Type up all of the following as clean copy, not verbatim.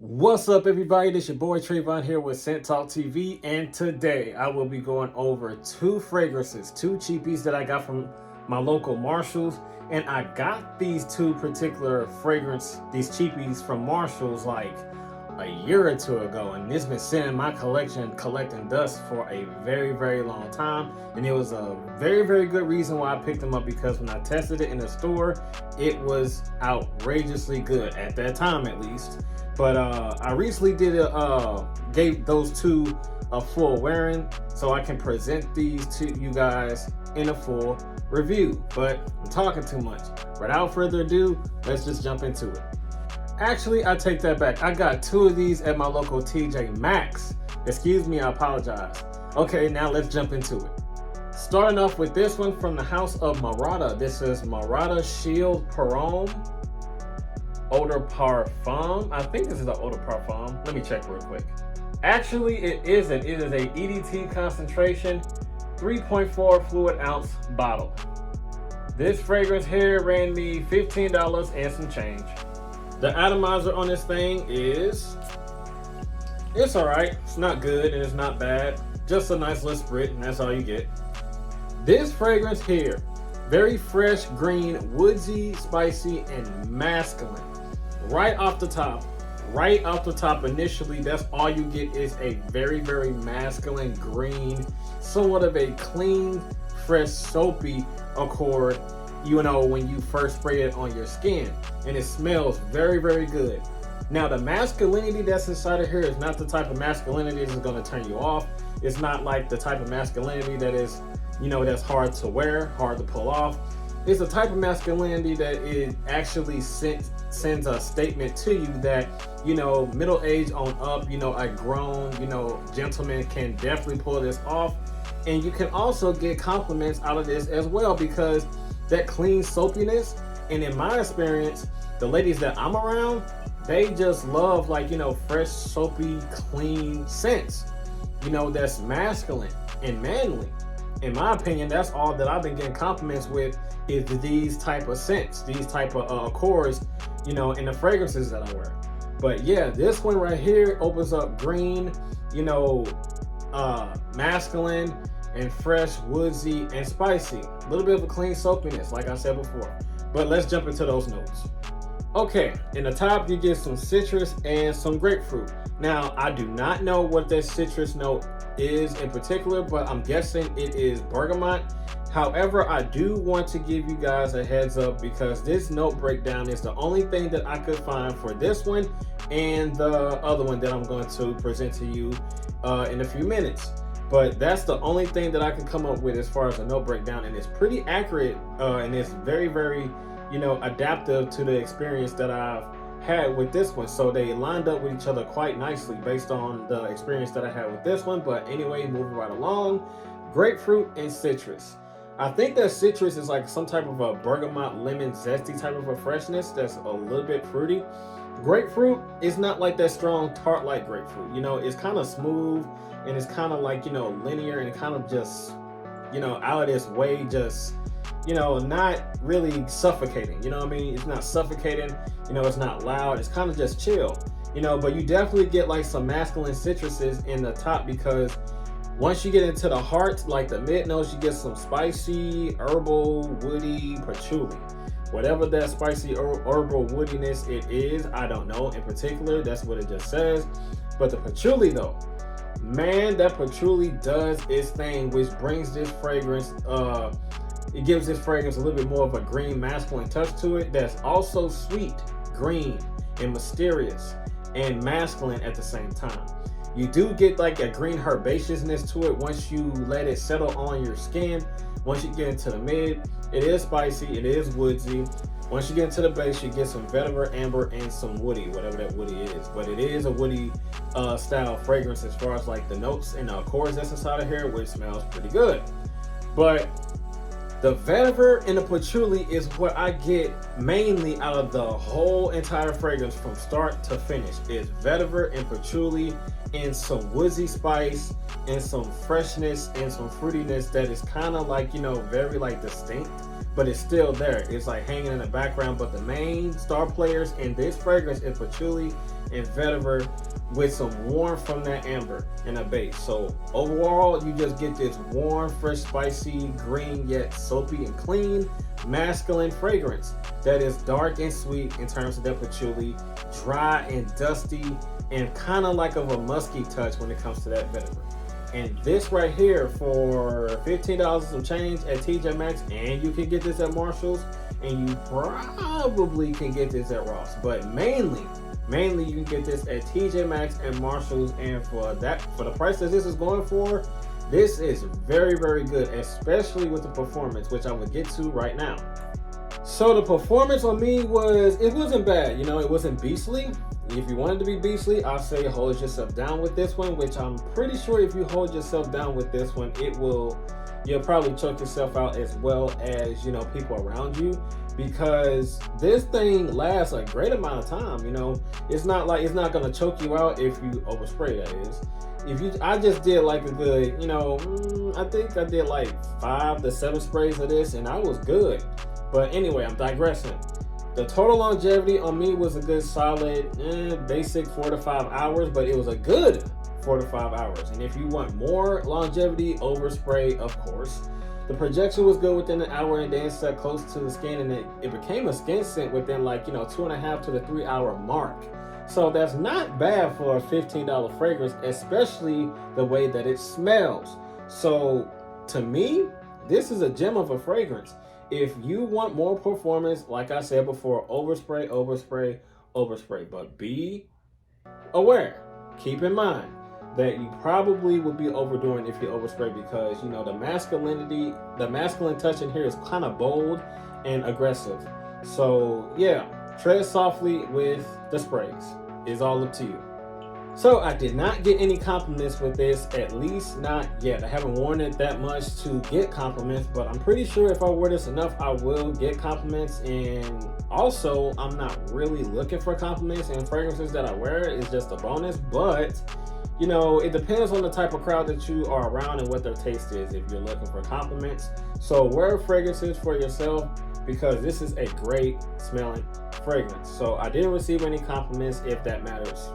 What's up, everybody? This your boy Trayvon here with Scent Talk TV, and today I will be going over two fragrances, two cheapies that I got from my local Marshalls. And I got these two particular these cheapies from Marshalls like a year or two ago, and it's been sitting in my collection collecting dust for a very long time. And it was a very good reason why I picked them up, because when I tested it in the store, it was outrageously good at that time, at least. But I recently gave those two a full wearing, so I can present these to you guys in a full review. But I'm talking too much. Without further ado, let's just jump into it. Actually, I take that back. I got two of these at my local TJ Maxx. Excuse me, I apologize. Okay, now let's jump into it. Starting off with this one from the house of Mirada. This is Mirada Shield Parome Eau de Parfum. I think this is the Eau de Parfum. Let me check real quick. Actually, it isn't. It is a EDT concentration, 3.4 fluid ounce bottle. This fragrance here ran me $15 and some change. The atomizer on this thing it's alright. It's not good and it's not bad. Just a nice little sprit, and that's all you get. This fragrance here, very fresh, green, woodsy, spicy, and masculine. Right off the top initially, that's all you get is a very masculine green, somewhat of a clean, fresh, soapy accord, you know, when you first spray it on your skin. And it smells very good. Now, the masculinity that's inside of here is not the type of masculinity that's going to turn you off. It's not like the type of masculinity that is, you know, that's hard to wear, hard to pull off. It's a type of masculinity that it actually sends a statement to you that, you know, middle age on up, you know, a grown, you know, gentleman can definitely pull this off. And you can also get compliments out of this as well, because that clean soapiness, and in my experience, the ladies that I'm around, they just love, like, you know, fresh, soapy, clean scents, you know, that's masculine and manly. In my opinion, that's all that I've been getting compliments with, is these type of scents, these type of accords, you know, in the fragrances that I wear. But yeah, this one right here opens up green, you know, masculine and fresh, woodsy, and spicy. A little bit of a clean soapiness, like I said before. But let's jump into those notes. Okay, in the top you get some citrus and some grapefruit. Now, I do not know what that citrus note is in particular, but I'm guessing it is bergamot. However, I do want to give you guys a heads up, because this note breakdown is the only thing that I could find for this one and the other one that I'm going to present to you in a few minutes. But that's the only thing that I can come up with as far as a note breakdown, and it's pretty accurate, and it's very, you know, adaptive to the experience that I've had with this one. So they lined up with each other quite nicely based on the experience that I had with this one. But anyway, moving right along, grapefruit and citrus. I think that citrus is like some type of a bergamot, lemon, zesty type of a freshness that's a little bit fruity. Grapefruit is not like that strong tart like grapefruit. You know, it's kind of smooth, and it's kind of like, you know, linear, and kind of just, you know, out of this way, just, you know, not really suffocating. You know what I mean? It's not suffocating, you know, it's not loud, it's kind of just chill, you know. But you definitely get like some masculine citruses in the top, because once you get into the heart, like the mid notes, you get some spicy, herbal, woody, patchouli. Whatever that spicy herbal woodiness it is, I don't know in particular. That's what it just says. But the patchouli though, man, that patchouli does its thing, which brings this fragrance, it gives this fragrance a little bit more of a green masculine touch to it, that's also sweet, green, and mysterious, and masculine at the same time. You do get like a green herbaceousness to it once you let it settle on your skin. Once you get into the mid, it is spicy, it is woodsy. Once you get into the base, you get some vetiver, amber, and some woody, whatever that woody is. But it is a woody style fragrance as far as like the notes and the accords that's inside of here, which smells pretty good. But the vetiver and the patchouli is what I get mainly out of the whole entire fragrance from start to finish. It's vetiver and patchouli and some woodsy spice and some freshness and some fruitiness that is kind of like, you know, very like distinct, but it's still there. It's like hanging in the background, but the main star players in this fragrance is patchouli and vetiver with some warmth from that amber in a base. So overall, you just get this warm, fresh, spicy, green yet soapy and clean, masculine fragrance that is dark and sweet in terms of that patchouli, dry and dusty, and kind of like of a musky touch when it comes to that vetiver. And this right here for $15 some change at TJ Maxx, and you can get this at Marshall's, and you probably can get this at Ross, but mainly you can get this at TJ Maxx and Marshall's. And for the price that this is going for, this is very, very good, especially with the performance, which I will get to right now. So the performance on me wasn't bad. It wasn't beastly. If you wanted to be beastly, I'll say hold yourself down with this one, which I'm pretty sure if you hold yourself down with this one, you'll probably choke yourself out as well as, people around you, because this thing lasts a great amount of time. It's not going to choke you out if you overspray, that is. I just did like a good, I think I did like 5 to 7 sprays of this and I was good. But anyway, I'm digressing. The total longevity on me was a good solid, basic 4 to 5 hours, but it was a good 4 to 5 hours. And if you want more longevity, overspray, of course. The projection was good within an hour and then set close to the skin, and it became a skin scent within 2.5 to the 3 hour mark. So that's not bad for a $15 fragrance, especially the way that it smells. So to me, this is a gem of a fragrance. If you want more performance, like I said before, overspray, overspray, overspray. But be aware, keep in mind that you probably would be overdoing if you overspray, because the masculine touch in here is kind of bold and aggressive. So yeah, tread softly with the sprays. It's all up to you. So I did not get any compliments with this, at least not yet. I haven't worn it that much to get compliments, but I'm pretty sure if I wear this enough, I will get compliments. And also, I'm not really looking for compliments, and fragrances that I wear is just a bonus. But, it depends on the type of crowd that you are around and what their taste is if you're looking for compliments. So wear fragrances for yourself, because this is a great smelling fragrance. So I didn't receive any compliments, if that matters.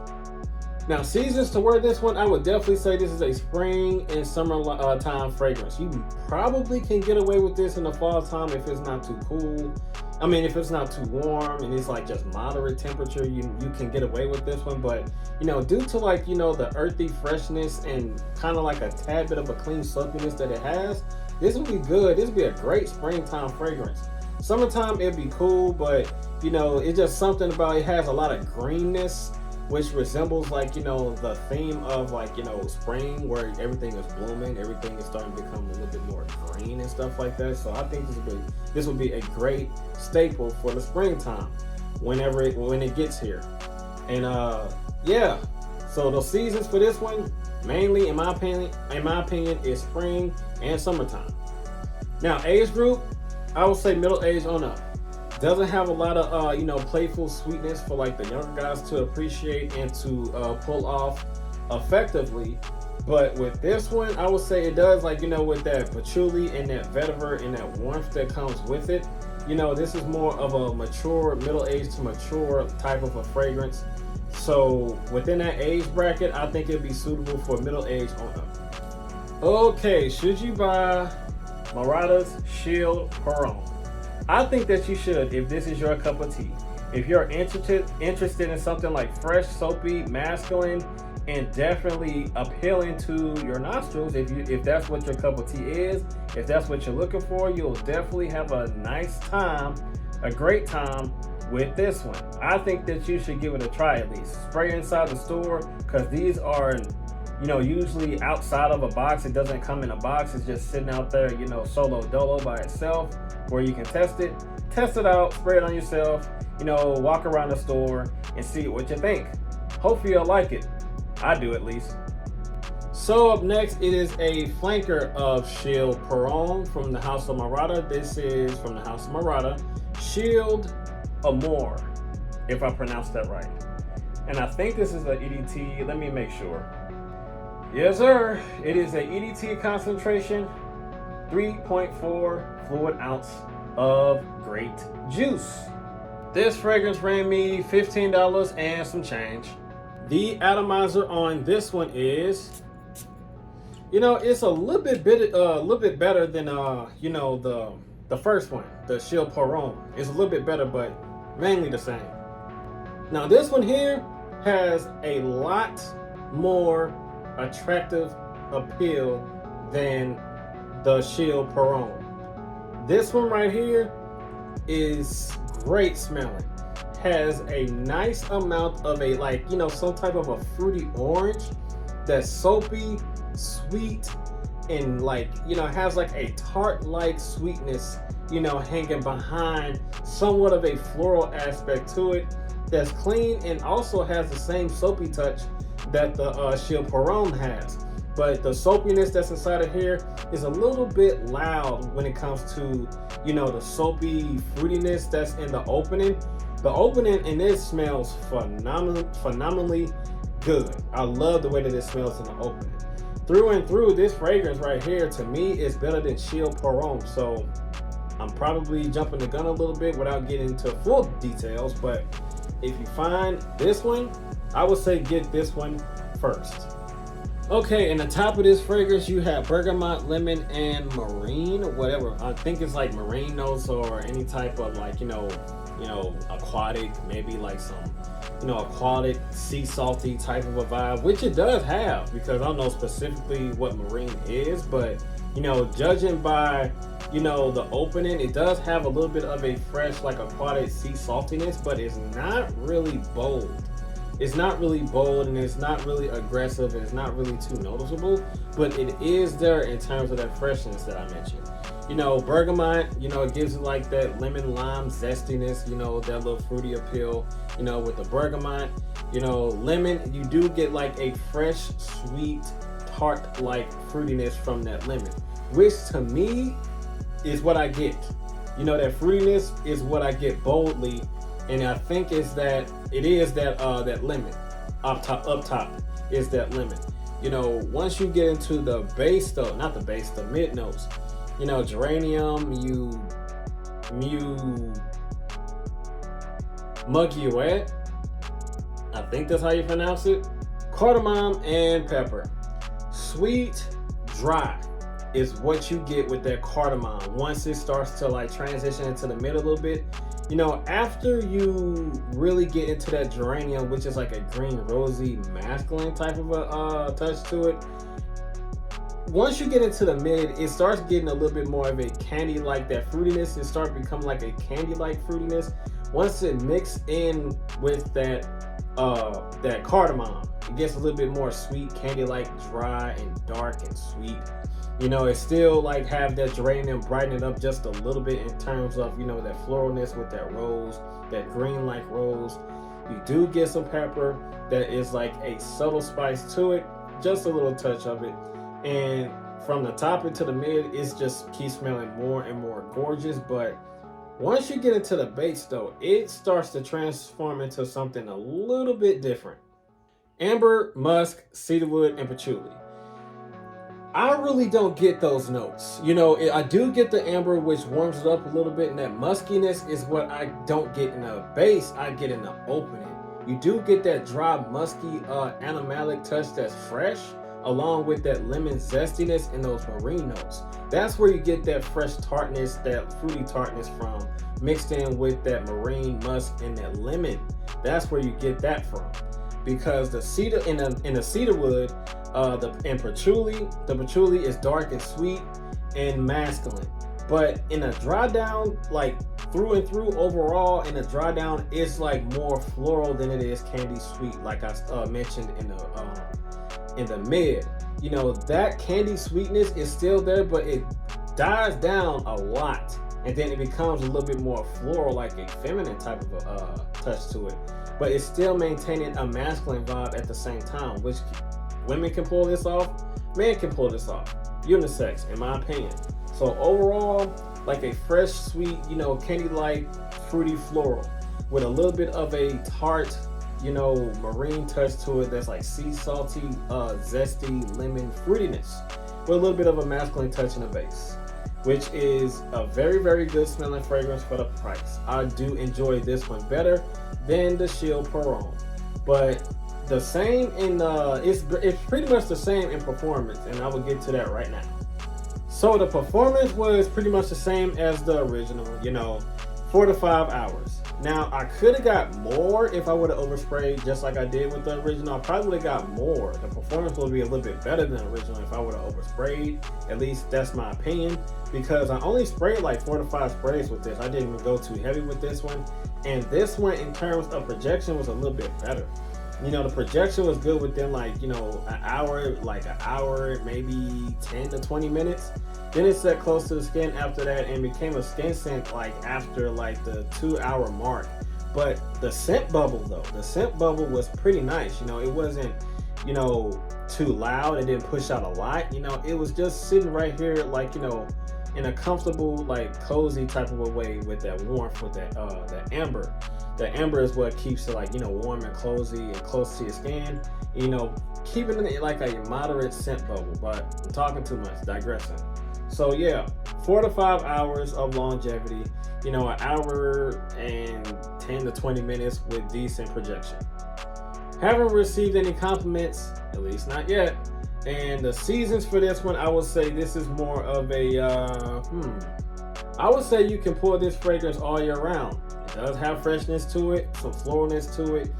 Now, seasons to wear this one, I would definitely say this is a spring and summer time fragrance. You probably can get away with this in the fall time if it's not too cool. If it's not too warm and it's just moderate temperature, you can get away with this one. But, due to the earthy freshness and kind of a tad bit of a clean soapiness that it has, this would be good. This would be a great springtime fragrance. Summertime, it'd be cool, but, it's just something about it has a lot of greenness, which resembles the theme of spring, where everything is blooming, everything is starting to become a little bit more green and stuff like that. So I think this would be a great staple for the springtime when it gets here. And yeah, so the seasons for this one mainly, in my opinion, is spring and summertime. Now, age group, I would say middle age on up. Doesn't have a lot of playful sweetness for the younger guys to appreciate and to pull off effectively. But with this one, I would say it does, with that patchouli and that vetiver and that warmth that comes with it. This is more of a mature, middle-aged to mature type of a fragrance. So within that age bracket, I think it'd be suitable for middle age on up. Okay, should you buy Mirada's Shield Homme? I think that you should, if this is your cup of tea. If you're interested in something fresh, soapy, masculine, and definitely appealing to your nostrils, if that's what your cup of tea is, if that's what you're looking for, you'll definitely have a nice time, a great time with this one. I think that you should give it a try at least. Spray inside the store, because these are usually outside of a box. It doesn't come in a box. It's just sitting out there, solo dolo by itself, where you can test it out, spray it on yourself, walk around the store and see what you think. Hopefully you'll like it. I do, at least. So up next, it is a flanker of Shield Homme from the house of Mirada. This is from the house of Mirada, Shield Amore, if I pronounced that right. And I think this is an EDT. Let me make sure. Yes, sir. It is a EDT concentration, 3.4 fluid ounce of grape juice. This fragrance ran me $15 and some change. The atomizer on this one is, it's a little bit better than the first one, the Shield Pour It's a little bit better, but mainly the same. Now this one here has a lot more attractive appeal than the Shield Pour. This one right here is great smelling. Has a nice amount of some type of a fruity orange that's soapy, sweet, and has like a tart-like sweetness, hanging behind somewhat of a floral aspect to it that's clean and also has the same soapy touch that the Shield Pour has. But the soapiness that's inside of here is a little bit loud when it comes to, the soapy fruitiness that's in the opening. The opening in this smells phenomenally good. I love the way that it smells in the opening. Through and through, this fragrance right here, to me, is better than Shield Pour. So I'm probably jumping the gun a little bit without getting into full details. But if you find this one, I would say get this one first. Okay, in the top of this fragrance, you have bergamot, lemon, and marine, whatever. I think it's like marine notes or any type of aquatic, maybe like some, aquatic, sea salty type of a vibe, which it does have, because I don't know specifically what marine is, but, judging by, the opening, it does have a little bit of a fresh, like aquatic sea saltiness, but it's not really bold. It's not really bold, and it's not really aggressive, and it's not really too noticeable, but it is there in terms of that freshness that I mentioned. Bergamot, it gives it like that lemon lime zestiness, that little fruity appeal, with the bergamot. Lemon, you do get like a fresh, sweet, tart-like fruitiness from that lemon, which to me is what I get. That fruitiness is what I get boldly. And I think it is that lemon up top is that lemon. Once you get into the base though, not the base, the mid notes, geranium, muguet, I think that's how you pronounce it, cardamom, and pepper. Sweet, dry is what you get with that cardamom. Once it starts to like transition into the mid a little bit, after you really get into that geranium, which is like a green, rosy, masculine type of a touch to it, once you get into the mid, it starts getting a little bit more of a candy, like that fruitiness. It starts to become like a candy-like fruitiness. Once it mixes in with that cardamom, it gets a little bit more sweet, candy-like, dry and dark and sweet. It still like have that geranium brighten it up just a little bit in terms of, that floralness with that rose, that green like rose. You do get some pepper that is like a subtle spice to it, just a little touch of it. And from the top into the mid, it just keeps smelling more and more gorgeous. But once you get into the base though, it starts to transform into something a little bit different. Amber, musk, cedarwood, and patchouli. I really don't get those notes. I do get the amber, which warms it up a little bit, and that muskiness is what I don't get in the base, I get in the opening. You do get that dry, musky, animalic touch that's fresh, along with that lemon zestiness and those marine notes. That's where you get that fresh tartness, that fruity tartness from, mixed in with that marine musk and that lemon. That's where you get that from. Because the cedar in the cedarwood, and the patchouli is dark and sweet and masculine. But in a dry down, like through and through overall, in a dry down, it's like more floral than it is candy sweet, like I mentioned in the mid. That candy sweetness is still there, but it dies down a lot, and then it becomes a little bit more floral, like a feminine type of a touch to it. But it's still maintaining a masculine vibe at the same time, which women can pull this off, men can pull this off. Unisex, in my opinion. So overall, like a fresh, sweet, candy-like, fruity floral with a little bit of a tart, marine touch to it that's like sea salty, zesty, lemon fruitiness with a little bit of a masculine touch in the base, which is a very, very good smelling fragrance for the price. I do enjoy this one better than the Shield Pour. But the same in it's pretty much the same in performance, and I will get to that right now. So the performance was pretty much the same as the original, 4 to 5 hours. Now I could have got more if I would have oversprayed just like I did with the original. I probably would have got more. The performance would be a little bit better than the original if I would have oversprayed. At least that's my opinion, because I only sprayed like 4 to 5 sprays with this. I didn't even go too heavy with this one. And this one, in terms of projection, was a little bit better. The projection was good within like, an hour, maybe 10 to 20 minutes. Then it set close to the skin after that and became a skin scent like after like the 2-hour mark. But the scent bubble was pretty nice. It wasn't, too loud. It didn't push out a lot. It was just sitting right here like, in a comfortable, like cozy type of a way with that warmth, with that amber. The amber is what keeps it like, warm and cozy and close to your skin, keeping it like a moderate scent bubble. But I'm talking too much, digressing. So yeah, 4 to 5 hours of longevity, an hour and 10 to 20 minutes with decent projection. Haven't received any compliments, at least not yet. And the seasons for this one, I would say this is more of a, I would say you can pour this fragrance all year round. It does have freshness to it, some floralness to it,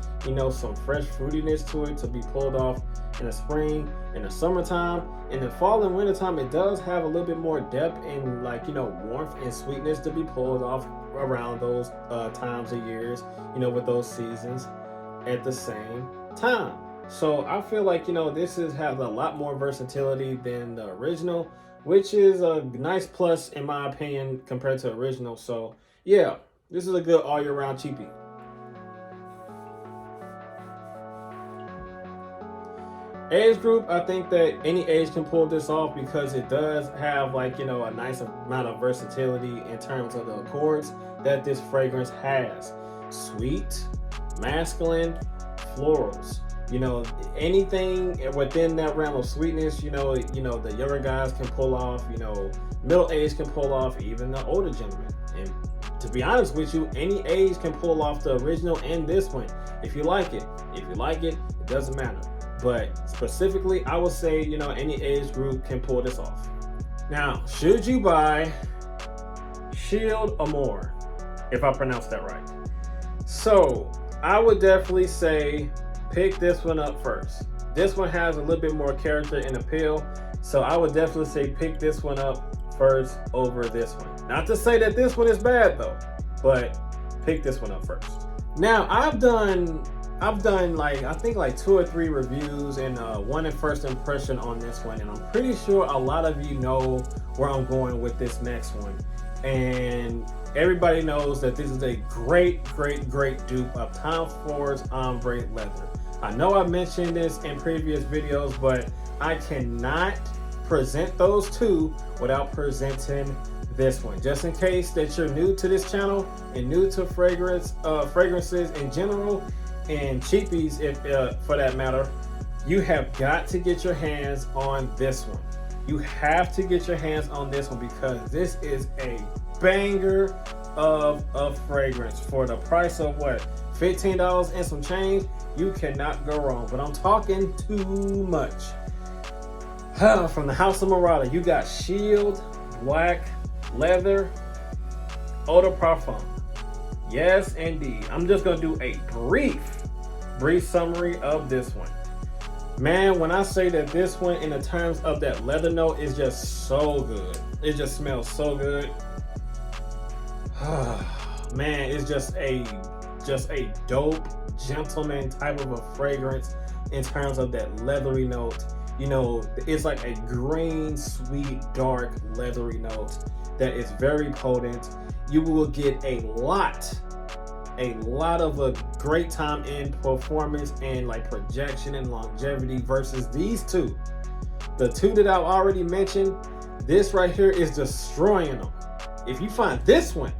some fresh fruitiness to it to be pulled off in the spring, in the summertime. In the fall and winter time, it does have a little bit more depth and like, warmth and sweetness to be pulled off around those times of years, with those seasons at the same time. So I feel like, this has a lot more versatility than the original, which is a nice plus in my opinion compared to the original. So yeah, this is a good all year round cheapie. Age group, I think that any age can pull this off because it does have like, a nice amount of versatility in terms of the accords that this fragrance has. Sweet, masculine, florals. Anything within that realm of sweetness, the younger guys can pull off, middle age can pull off, even the older gentlemen. And to be honest with you, any age can pull off the original and this one if you like it. If you like it, it doesn't matter. But specifically, I would say, any age group can pull this off. Now, should you buy Shield Amore, if I pronounced that right? So I would definitely say pick this one up first. This one has a little bit more character and appeal, so I would definitely say pick this one up first over this one. Not to say that this one is bad though, but pick this one up first. Now I've done like I think like 2 or 3 reviews and one in first impression on this one, and I'm pretty sure a lot of you know where I'm going with this next one. And everybody knows that this is a great dupe of Tom Ford's Ombre Leather. I know I mentioned this in previous videos, but I cannot present those two without presenting this one. Just in case that you're new to this channel and new to fragrances in general, and cheapies if for that matter, you have got to get your hands on this one. You have to get your hands on this one because this is a banger of a fragrance for the price of what, $15 and some change. You cannot go wrong, but I'm talking too much. From the house of Mirada, you got Shield Black Leather Eau de Parfum. Yes, indeed. I'm just gonna do a brief summary of this one. Man, when I say that this one, in the terms of that leather note, is just so good. It just smells so good. Man, it's just a dope gentleman type of a fragrance in terms of that leathery note. It's like a green, sweet, dark, leathery note that is very potent. You will get a lot of a great time in performance and like projection and longevity versus these two. The two that I've already mentioned, this right here is destroying them. If you find this one,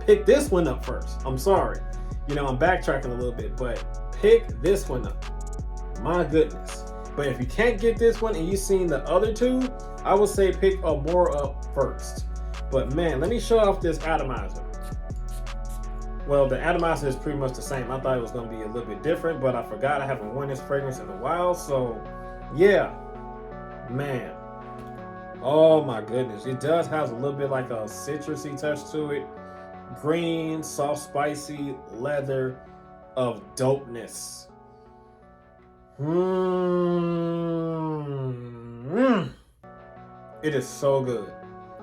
pick this one up first. I'm sorry. I'm backtracking a little bit, but pick this one up. My goodness. But if you can't get this one and you've seen the other two, I would say pick Amore up first. But man, let me show off this atomizer. Well, the atomizer is pretty much the same. I thought it was going to be a little bit different, but I forgot I haven't worn this fragrance in a while. So, yeah, man. Oh my goodness. It does have a little bit like a citrusy touch to it. Green, soft, spicy leather of dopeness. It is so good.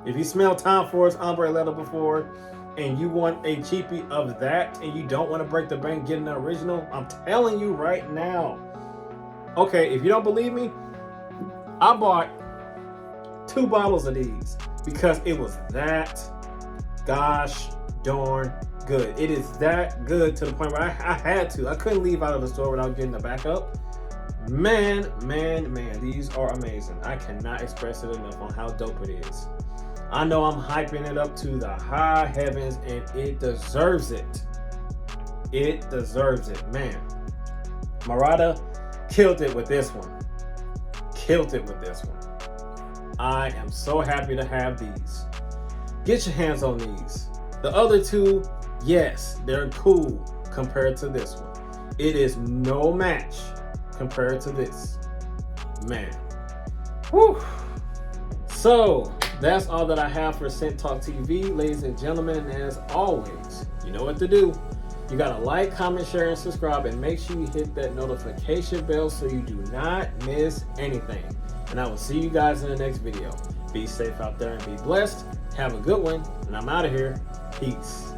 If you smell Tom Ford's Amore leather before and you want a cheapie of that and you don't want to break the bank getting the original, I'm telling you right now. Okay, if you don't believe me, I bought 2 bottles of these because it was that gosh darn good. It is that good to the point where I had to. I couldn't leave out of the store without getting the backup. Man, these are amazing. I cannot express it enough on how dope it is. I know I'm hyping it up to the high heavens, and it deserves it. It deserves it, man. Mirada killed it with this one. Killed it with this one. I am so happy to have these. Get your hands on these. The other 2, yes, they're cool compared to this one. It is no match compared to this. Man. Whew. So, that's all that I have for Scent Talk TV, ladies and gentlemen. And as always, you know what to do. You gotta like, comment, share, and subscribe, and make sure you hit that notification bell so you do not miss anything. And I will see you guys in the next video. Be safe out there and be blessed. Have a good one, and I'm out of here. Peace.